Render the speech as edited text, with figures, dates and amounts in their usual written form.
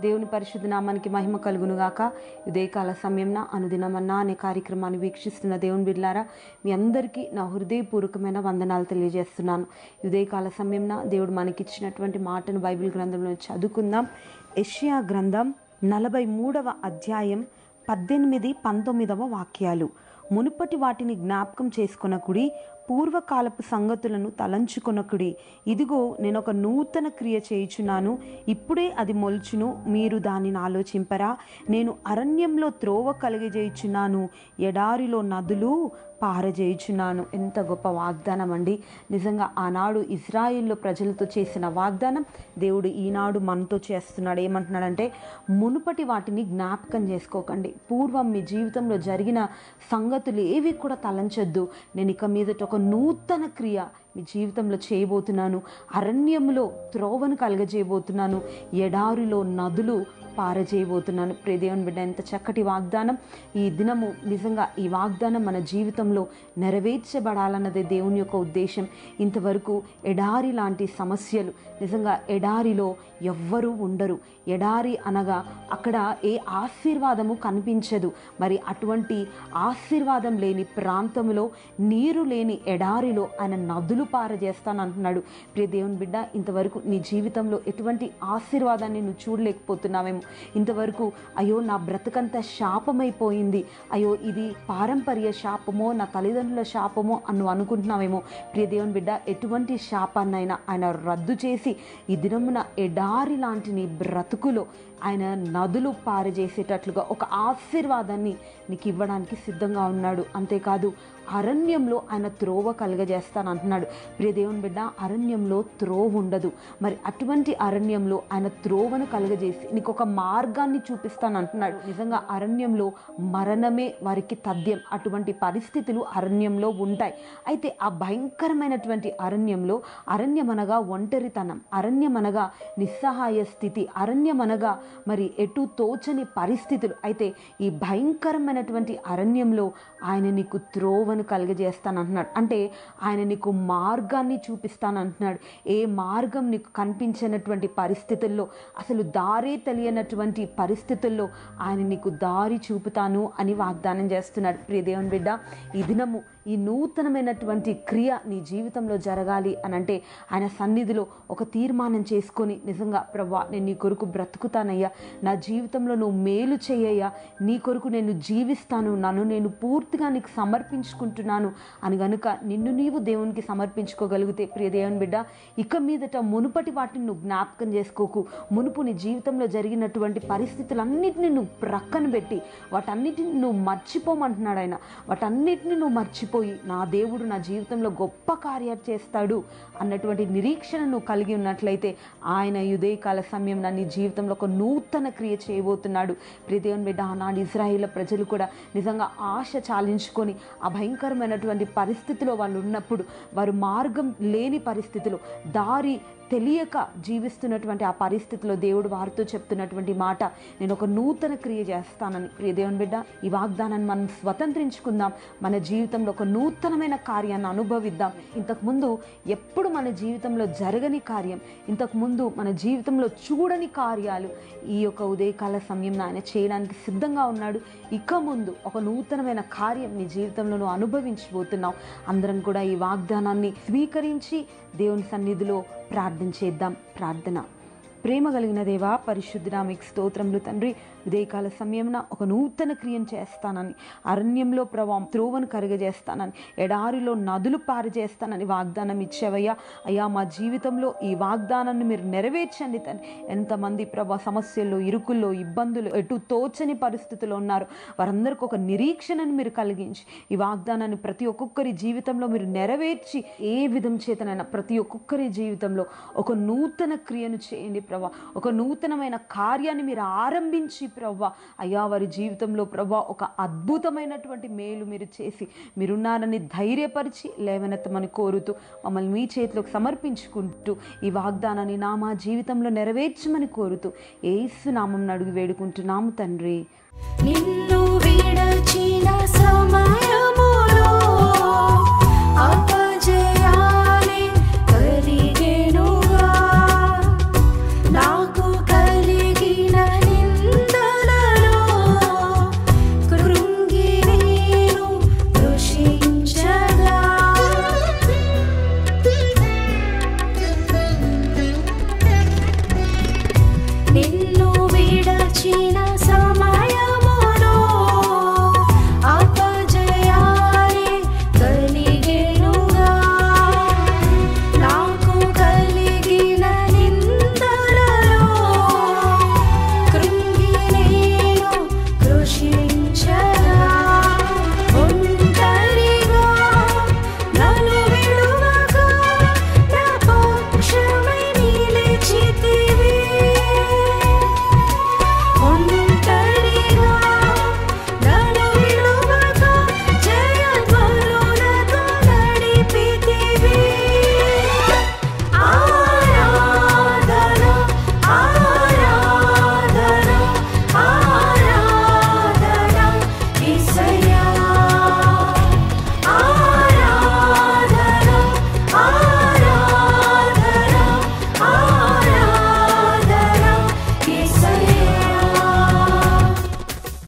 దేవుని పరిశుద్ధ నామానికి మహిమ కలుగునుగాక. ఉదయకాల సమయంన అనుదినమన్నా అనే కార్యక్రమాన్ని వీక్షిస్తున్న దేవుని బిడ్డలారా, మీ అందరికీ నా హృదయపూర్వకమైన వందనాలు తెలియజేస్తున్నాను. ఉదయకాల సమయంన దేవుడు మనకిచ్చినటువంటి మాటను బైబిల్ గ్రంథంలో చదువుకుందాం. యెషయా గ్రంథం 43వ అధ్యాయం 18-19 వాక్యాలు. మునుపటి వాటిని జ్ఞాపకం చేసుకొనకుడి, పూర్వకాలపు సంగతులను తలంచుకొనకుడి. ఇదిగో నేను ఒక నూతన క్రియ చేయుచున్నాను, ఇప్పుడే అది మొలుచును, మీరు దానిని ఆలోచింపరా? నేను అరణ్యంలో త్రోవ కలిగజేయుచున్నాను, ఎడారిలో నదులు పారజేయుచున్నాను. ఎంత గొప్ప వాగ్దానం అండి. నిజంగా ఆనాడు ఇజ్రాయిల్లో ప్రజలతో చేసిన వాగ్దానం దేవుడు ఈనాడు మనతో చేస్తున్నాడు. ఏమంటున్నాడంటే, మునుపటి వాటిని జ్ఞాపకం చేసుకోకండి, పూర్వం మీ జీవితంలో జరిగిన సంగతులు ఏవి కూడా తలంచొద్దు. నేను ఇక మీదట ఒక నూతన క్రియ మీ జీవితంలో చేయబోతున్నాను, అరణ్యంలో త్రోవను కలగజేయబోతున్నాను, ఎడారిలో నదులు పారజేయబోతున్నాను. ప్రియదేవుని బిడ్డ, ఎంత చక్కటి వాగ్దానం. ఈ దినము నిజంగా ఈ వాగ్దానం మన జీవితంలో నెరవేర్చబడాలన్నదే దేవుని యొక్క ఉద్దేశం. ఇంతవరకు ఎడారి లాంటి సమస్యలు, నిజంగా ఎడారిలో ఎవ్వరూ ఉండరు. ఎడారి అనగా అక్కడ ఏ ఆశీర్వాదము కనిపించదు. మరి అటువంటి ఆశీర్వాదం లేని ప్రాంతంలో, నీరు లేని ఎడారిలో ఆయన నదులు పారజేస్తాను అంటున్నాడు. ప్రియ దేవుని బిడ్డ, ఇంతవరకు నీ జీవితంలో ఎటువంటి ఆశీర్వాదాన్ని నువ్వు చూడలేకపోతున్నావేమో. ఇంతవరకు అయ్యో నా బ్రతుకంతా శాపమైపోయింది, అయ్యో ఇది పారంపర్య శాపమో, నా తల్లిదండ్రుల శాపమో అని నువ్వు అనుకుంటున్నావేమో. ప్రియ దేవుని బిడ్డ, ఎటువంటి శాపాన్నైనా ఆయన రద్దు చేసి ఈ దినమున ఎడారి లాంటి నీ బ్రతుకులో ఆయన నదులు పారజేసేటట్లుగా ఒక ఆశీర్వాదాన్ని నీకు ఇవ్వడానికి సిద్ధంగా ఉన్నాడు. అంతేకాదు అరణ్యంలో ఆయన త్రోవ కలగజేస్తాను అంటున్నాడు. ప్రియ దేవుని బిడ్డ, అరణ్యంలో త్రోవ ఉండదు. మరి అటువంటి అరణ్యంలో ఆయన త్రోవను కలగజేసి నీకు ఒక మార్గాన్ని చూపిస్తాను అంటున్నాడు. నిజంగా అరణ్యంలో మరణమే వారికి తథ్యం. అటువంటి పరిస్థితులు అరణ్యంలో ఉంటాయి. అయితే ఆ భయంకరమైనటువంటి అరణ్యంలో, అరణ్యం అనగా ఒంటరితనం, అరణ్యం అనగా నిస్సహాయ స్థితి, అరణ్యం అనగా మరి ఎటు తోచని పరిస్థితులు. అయితే ఈ భయంకరమైనటువంటి అరణ్యంలో ఆయన నీకు త్రోవను కలుగజేస్తానంటున్నాడు. అంటే ఆయన నీకు మార్గాన్ని చూపిస్తానంటున్నాడు. ఏ మార్గం నీకు కనిపించినటువంటి పరిస్థితుల్లో, అసలు దారే తెలియనటువంటి పరిస్థితుల్లో ఆయన నీకు దారి చూపుతాను అని వాగ్దానం చేస్తున్నాడు. ప్రియ దేవుని బిడ్డ, ఈ దినము ఈ నూతనమైనటువంటి క్రియ నీ జీవితంలో జరగాలి అని అంటే ఆయన సన్నిధిలో ఒక తీర్మానం చేసుకొని, నిజంగా ప్రభువా నేను నీ కొరకు బ్రతుకుతానయ్యా, నా జీవితంలో నువ్వు మేలు చేయయ్యా, నీ కొరకు నేను జీవిస్తాను, నన్ను నేను పూర్తిగా నీకు సమర్పించుకుంటున్నాను అని గనుక నిన్ను నీవు దేవునికి సమర్పించుకోగలిగితే, ప్రియ దేవుని బిడ్డ, ఇక మీదట మునుపటి వాటిని నువ్వు జ్ఞాపకం చేసుకోకు. మునుపు నీ జీవితంలో జరిగినటువంటి పరిస్థితులన్నిటిని నువ్వు ప్రక్కన పెట్టి వాటన్నిటిని నువ్వు మర్చిపోమంటున్నాడు ఆయన. వాటన్నిటిని నువ్వు మర్చిపోయి నా దేవుడు నా జీవితంలో గొప్ప కార్యాలు చేస్తాడు అన్నటువంటి నిరీక్షణ నువ్వు కలిగి ఉన్నట్లయితే ఆయన ఉదయకాల సమయం నీ జీవితంలో ఒక నూతన క్రియ చేయబోతున్నాడు. ప్రియ దేవుని బిడ్డ, ఆనాడు ఇజ్రాయేల్ ప్రజలు కూడా నిజంగా ఆశ చాలించుకొని ఆ భయంకరమైనటువంటి పరిస్థితిలో వాళ్ళు ఉన్నప్పుడు, వారు మార్గం లేని పరిస్థితిలో, దారి తెలియక జీవిస్తున్నటువంటి ఆ పరిస్థితిలో దేవుడు వారితో చెప్తున్నటువంటి మాట, నేను ఒక నూతన క్రియ చేస్తానని. ప్రియ దేవుని బిడ్డ, ఈ వాగ్దానాన్ని మనం స్వతంత్రించుకుందాం. మన జీవితంలో ఒక నూతనమైన కార్యాన్ని అనుభవిద్దాం. ఇంతకుముందు ఎప్పుడు మన జీవితంలో జరగని కార్యం, ఇంతకుముందు మన జీవితంలో చూడని కార్యాలు ఈ యొక్క ఉదయకాల సమయంలో ఆయన చేయడానికి సిద్ధంగా ఉన్నాడు. ఇక ముందు ఒక నూతనమైన కార్యం నీ జీవితంలో నువ్వు అనుభవించబోతున్నావు. అందరం కూడా ఈ వాగ్దానాన్ని స్వీకరించి దేవుని సన్నిధిలో ప్రార్థన చేద్దాం. ప్రార్థన. ప్రేమ కలిగిన దేవా, పరిశుద్ధుడా, మీకు స్తోత్రములు తండ్రి. ఉదయకాల సమయంన ఒక నూతన క్రియను చేస్తానని, అరణ్యంలో త్రోవను కరగజేస్తానని, ఎడారిలో నదులు పారజేస్తానని వాగ్దానం ఇచ్చావయ్యా. అయ్యా, మా జీవితంలో ఈ వాగ్దానాన్ని మీరు నెరవేర్చండి తండ్రి. ఎంతమంది సమస్యల్లో, ఇరుకుల్లో, ఇబ్బందులు, ఎటు తోచని పరిస్థితుల్లో ఉన్నారు, వారందరికీ ఒక నిరీక్షణను మీరు కలిగించి ఈ వాగ్దానాన్ని ప్రతి ఒక్కొక్కరి జీవితంలో మీరు నెరవేర్చి, ఏ విధం చేతనైనా ప్రతి ఒక్కొక్కరి జీవితంలో ఒక నూతన క్రియను చేయండి ప్రభా. ఒక నూతనమైన కార్యాన్ని మీరు ఆరంభించి ప్రభా, అయ్యా వారి జీవితంలో ప్రభా ఒక అద్భుతమైనటువంటి మేలు మీరు చేసి మీరున్నారని ధైర్యపరిచి లేవనెత్తమని కోరుతూ మమ్మల్ని మీ చేతిలోకి సమర్పించుకుంటూ ఈ వాగ్దానాన్ని మా జీవితంలో నెరవేర్చమని కోరుతూ యేసు నామమున అడిగి వేడుకుంటున్నాము తండ్రి. నిన్ను విడచిన సమయములో అపజయాలే కలిగెనుగా, నాకు కలిగిన శరణం